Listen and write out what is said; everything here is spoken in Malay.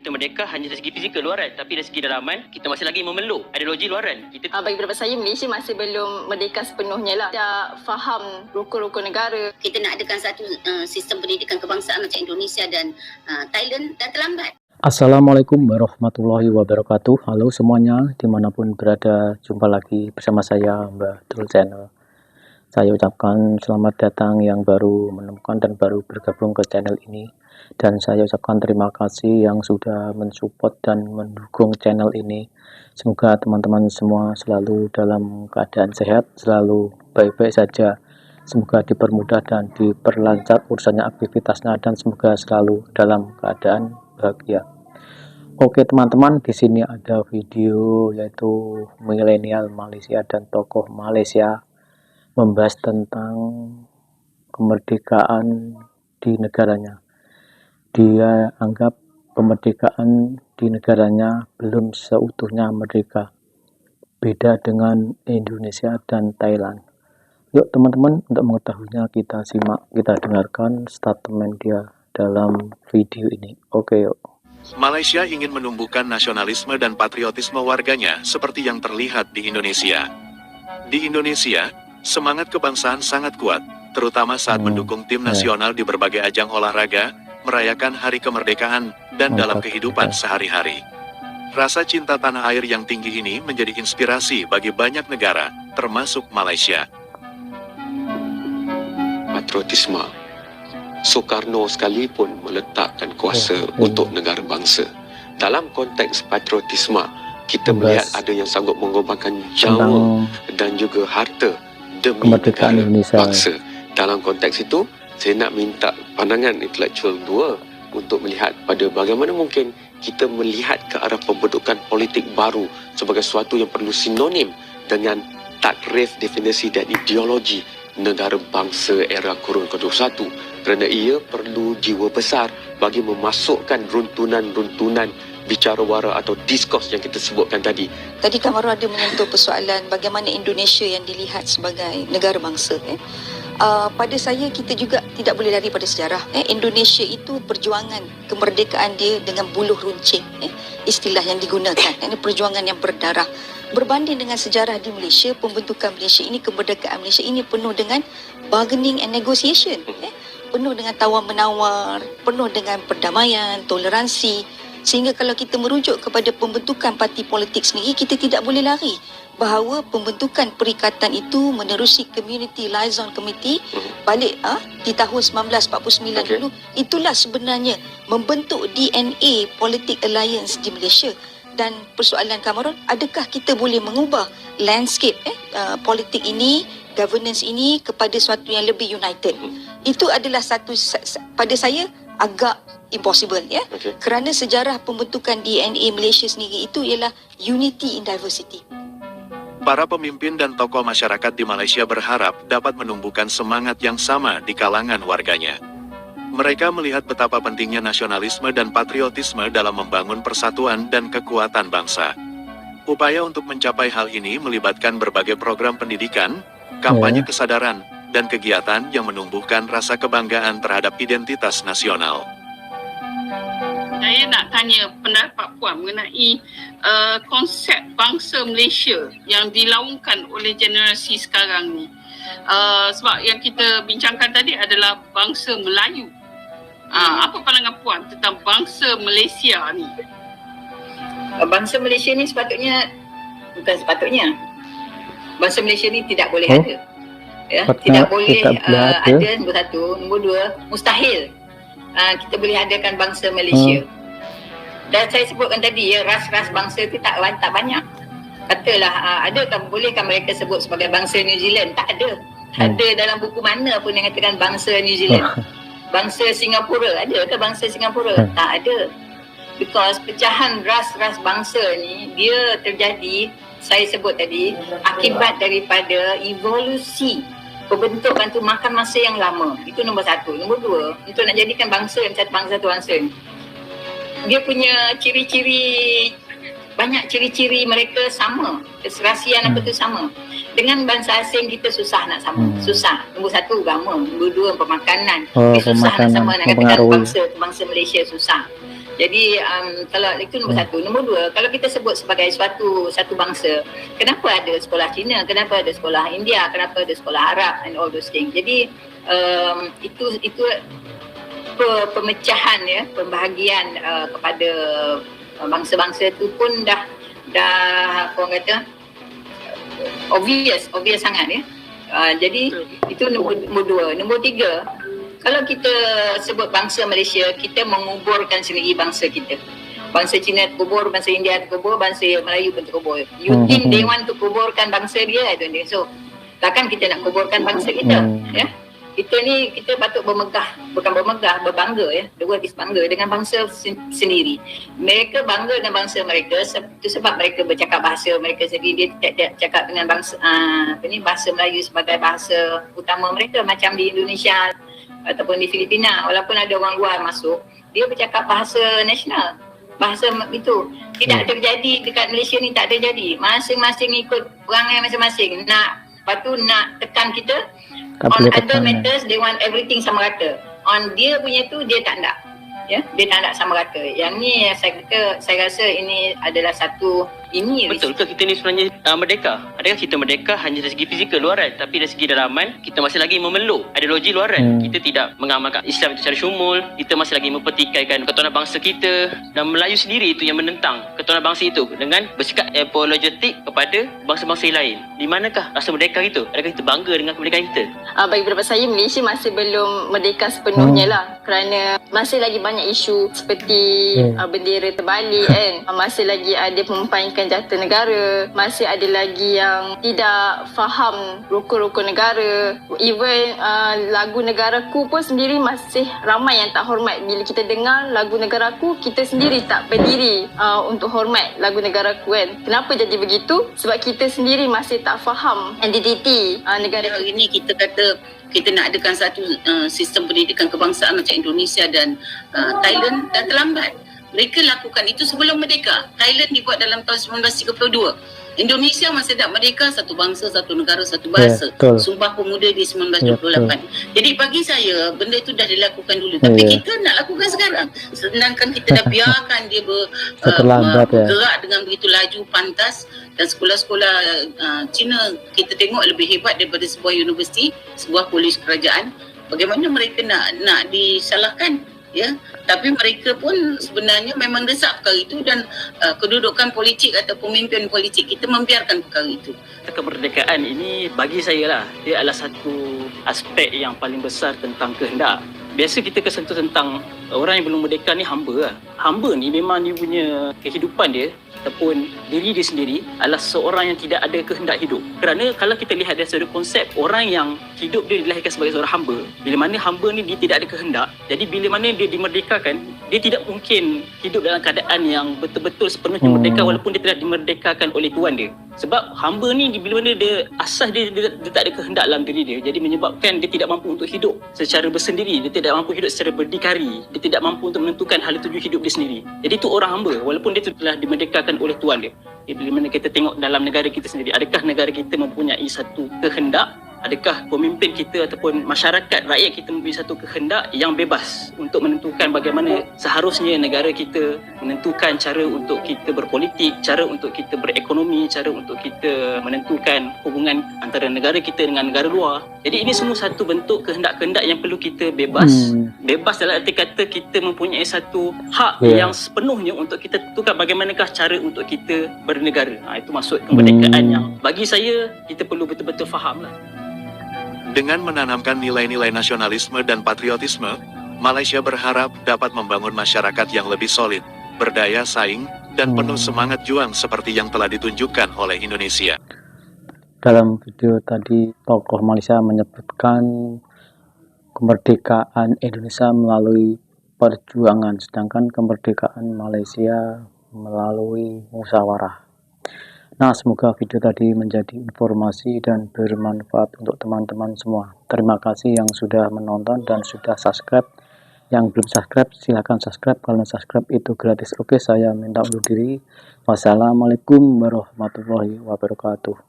Kita merdeka hanya dari segi fizikal luaran, tapi dari segi dalaman kita masih lagi memeluk ideologi luaran. Bagi pendapat saya, Malaysia masih belum merdeka sepenuhnya lah. Kita faham rukun-rukun negara. Kita nak adakan satu sistem pendidikan kebangsaan macam Indonesia dan Thailand dan terlambat. Assalamualaikum warahmatullahi wabarakatuh. Halo semuanya, dimanapun berada, jumpa lagi bersama saya Mbah Dul Channel. Saya ucapkan selamat datang yang baru menemukan dan baru bergabung ke channel ini. Dan saya ucapkan terima kasih yang sudah mensupport dan mendukung channel ini. Semoga teman-teman semua selalu dalam keadaan sehat, selalu baik-baik saja. Semoga dipermudah dan diperlancar urusannya, aktivitasnya, dan semoga selalu dalam keadaan bahagia. Oke teman-teman, di sini ada video yaitu milenial Malaysia dan tokoh Malaysia membahas tentang kemerdekaan di negaranya. Dia anggap kemerdekaan di negaranya belum seutuhnya merdeka, beda dengan Indonesia dan Thailand. Yuk teman-teman, untuk mengetahuinya kita simak, kita dengarkan statement dia dalam video ini. Oke yuk. Malaysia ingin menumbuhkan nasionalisme dan patriotisme warganya seperti yang terlihat di Indonesia. Di Indonesia, semangat kebangsaan sangat kuat, terutama saat mendukung tim nasional di berbagai ajang olahraga, merayakan hari kemerdekaan, dan dalam kehidupan sehari-hari. Rasa cinta tanah air yang tinggi ini menjadi inspirasi bagi banyak negara, termasuk Malaysia. Patriotisme. Soekarno sekalipun meletakkan kuasa untuk negara bangsa. Dalam konteks patriotisme, kita melihat ada yang sanggup mengorbankan nyawa dan juga harta demi negara bangsa. Dalam konteks itu, saya nak minta pandangan intelektual dua untuk melihat pada bagaimana mungkin kita melihat ke arah pembentukan politik baru sebagai sesuatu yang perlu sinonim dengan takrif definisi dan ideologi negara bangsa era kurun ke-21, kerana ia perlu jiwa besar bagi memasukkan runtunan-runtunan bicara wara atau diskurs yang kita sebutkan tadi. Tadi Kamaru ada menyentuh persoalan bagaimana Indonesia yang dilihat sebagai negara bangsa. Pada saya, kita juga tidak boleh lari pada sejarah. Indonesia itu perjuangan kemerdekaan dia dengan buluh runcing. Istilah yang digunakan, ini perjuangan yang berdarah. Berbanding dengan sejarah di Malaysia, pembentukan Malaysia ini, kemerdekaan Malaysia ini penuh dengan bargaining and negotiation. Penuh dengan tawar-menawar, penuh dengan perdamaian, toleransi. Sehingga kalau kita merujuk kepada pembentukan parti politik sendiri, kita tidak boleh lari bahawa pembentukan perikatan itu menerusi Community Liaison Committee balik di tahun 1949 dulu. Itulah sebenarnya membentuk DNA Politik Alliance di Malaysia. Dan persoalan Cameron, adakah kita boleh mengubah landscape politik ini, governance ini kepada sesuatu yang lebih united? Itu adalah satu, pada saya, agak impossible kerana sejarah pembentukan DNA Malaysia sendiri itu ialah unity in diversity. Para pemimpin dan tokoh masyarakat di Malaysia berharap dapat menumbuhkan semangat yang sama di kalangan warganya. Mereka melihat betapa pentingnya nasionalisme dan patriotisme dalam membangun persatuan dan kekuatan bangsa. Upaya untuk mencapai hal ini melibatkan berbagai program pendidikan, kampanye kesadaran, dan kegiatan yang menumbuhkan rasa kebanggaan terhadap identitas nasional. Saya nak tanya pendapat Puan mengenai konsep bangsa Malaysia yang dilaungkan oleh generasi sekarang ni. Sebab yang kita bincangkan tadi adalah bangsa Melayu. Apa pandangan Puan tentang bangsa Malaysia ni? Bangsa Malaysia ni bangsa Malaysia ni tidak boleh ada. Tidak boleh ada, nombor satu. Nombor dua, mustahil kita boleh adakan bangsa Malaysia. Dan saya sebutkan tadi ras-ras bangsa tu tak banyak. Katalah bolehkah mereka sebut sebagai bangsa New Zealand? Tak ada. Ada dalam buku mana pun yang katakan bangsa New Zealand. Bangsa Singapura, ada ke bangsa Singapura? Tak ada. Because pecahan ras-ras bangsa ni dia terjadi, saya sebut tadi, akibat daripada evolusi pembentukan tu makan masa yang lama. Itu nombor satu. Nombor dua, untuk nak jadikan bangsa satu bangsa, dia punya ciri-ciri, banyak ciri-ciri mereka sama, keserasian apa tu sama. Dengan bangsa asing kita susah nak sama. Susah. Nombor satu, agama. Nombor dua, pemakanan. Susah nak sama, nak katakan bangsa Malaysia susah. Jadi kalau itu nombor satu. Nombor dua, kalau kita sebut sebagai satu bangsa, kenapa ada sekolah Cina, kenapa ada sekolah India, kenapa ada sekolah Arab and all those things. Jadi itu pemecahan ya, pembahagian kepada bangsa-bangsa itu pun dah orang kata obvious sangat ya. Jadi itu nombor dua. Nombor tiga, kalau kita sebut bangsa Malaysia, kita menguburkan sendiri bangsa kita. Bangsa Cina terkubur, bangsa India terkubur, bangsa Melayu pun terkubur. You think they want to kuburkan bangsa dia? I don't think so. Takkan kita nak kuburkan bangsa kita, ya? Kita patut berbangga ya. The word is bangga dengan bangsa sendiri. Mereka bangga dengan bangsa mereka itu sebab mereka bercakap bahasa mereka sendiri. Dia tidak cakap dengan bahasa Melayu sebagai bahasa utama mereka macam di Indonesia ataupun di Filipina. Walaupun ada orang luar masuk, dia bercakap bahasa nasional. Bahasa itu tidak terjadi dekat Malaysia ni, tak terjadi. Masing-masing ikut perangai masing-masing. Lepas tu nak tekan kita. On other matters, they want everything sama rata. On dia punya tu, dia tak nak. Ya, dia tak nak sama rata. Yang ni saya rasa ini adalah satu Betul ke kita ni sebenarnya merdeka? Adakah kita merdeka hanya dari segi fizikal luaran, tapi dari segi dalaman kita masih lagi memeluk ideologi luaran. Kita tidak mengamalkan Islam itu secara syumul, kita masih lagi mempertikaikan ketuhanan bangsa kita, dan Melayu sendiri itu yang menentang ketuhanan bangsa itu dengan bersikap apologetik kepada bangsa-bangsa lain. Di manakah rasa merdeka itu? Adakah kita bangga dengan kemerdekaan kita? Bagi pendapat saya, Malaysia masih belum merdeka sepenuhnya lah, kerana masih lagi banyak isu seperti bendera terbalik kan, masih lagi ada pemumpaikan jata negara, masih ada lagi yang tidak faham rukun-rukun negara. Even lagu negaraku pun sendiri masih ramai yang tak hormat. Bila kita dengar lagu negaraku, kita sendiri tak berdiri untuk hormat lagu negaraku kan. Kenapa jadi begitu? Sebab kita sendiri masih tak faham identiti negara. Hari ini kita kata kita nak adakan satu sistem pendidikan kebangsaan macam Indonesia dan Thailand, dah terlambat. Mereka lakukan itu sebelum merdeka. Thailand dibuat dalam tahun 1932. Indonesia masih tak merdeka, satu bangsa, satu negara, satu bahasa. Sumpah Pemuda di 1928. Jadi bagi saya, benda itu dah dilakukan dulu. Tapi kita nak lakukan sekarang. Sedangkan kita dah biarkan dia bergerak dengan begitu laju, pantas. Dan sekolah-sekolah Cina kita tengok lebih hebat daripada sebuah universiti, sebuah polis kerajaan. Bagaimana mereka nak disalahkan? Ya, tapi mereka pun sebenarnya memang desak perkara itu, dan kedudukan politik atau pemimpin politik kita membiarkan perkara itu. Kemerdekaan ini bagi saya lah, dia adalah satu aspek yang paling besar tentang kehendak. Biasa kita kesentuh tentang orang yang belum merdeka ni hamba lah. Hamba ni memang dia punya kehidupan dia ataupun diri dia sendiri adalah seorang yang tidak ada kehendak hidup. Kerana kalau kita lihat dari sudut konsep, orang yang hidup dia dilahirkan sebagai seorang hamba. Bila mana hamba ni dia tidak ada kehendak, jadi bila mana dia dimerdekakan, dia tidak mungkin hidup dalam keadaan yang betul-betul sepenuhnya merdeka walaupun dia telah dimerdekakan oleh Tuhan dia. Sebab hamba ni bila mana dia asas dia tak ada kehendak dalam diri dia, jadi menyebabkan dia tidak mampu untuk hidup secara bersendiri, dia tidak mampu hidup secara berdikari, dia tidak mampu untuk menentukan hal tuju hidup dia sendiri. Jadi itu orang hamba walaupun dia telah dimerdekakan oleh Tuhan dia. Bila mana kita tengok dalam negara kita sendiri, adakah negara kita mempunyai satu kehendak? Adakah pemimpin kita ataupun masyarakat, rakyat kita mempunyai satu kehendak yang bebas untuk menentukan bagaimana seharusnya negara kita menentukan cara untuk kita berpolitik, cara untuk kita berekonomi, cara untuk kita menentukan hubungan antara negara kita dengan negara luar. Jadi ini semua satu bentuk kehendak-kehendak yang perlu kita bebas. Bebas dalam arti kata kita mempunyai satu hak yang sepenuhnya untuk kita tentukan bagaimanakah cara untuk kita bernegara. Itu maksud kemerdekaan yang bagi saya kita perlu betul-betul faham lah. Dengan menanamkan nilai-nilai nasionalisme dan patriotisme, Malaysia berharap dapat membangun masyarakat yang lebih solid, berdaya saing, dan penuh semangat juang seperti yang telah ditunjukkan oleh Indonesia. Dalam video tadi, tokoh Malaysia menyebutkan kemerdekaan Indonesia melalui perjuangan, sedangkan kemerdekaan Malaysia melalui musyawarah. Nah, semoga video tadi menjadi informasi dan bermanfaat untuk teman-teman semua. Terima kasih yang sudah menonton dan sudah subscribe. Yang belum subscribe, silahkan subscribe karena subscribe itu gratis. Oke, saya minta undur diri. Wassalamualaikum warahmatullahi wabarakatuh.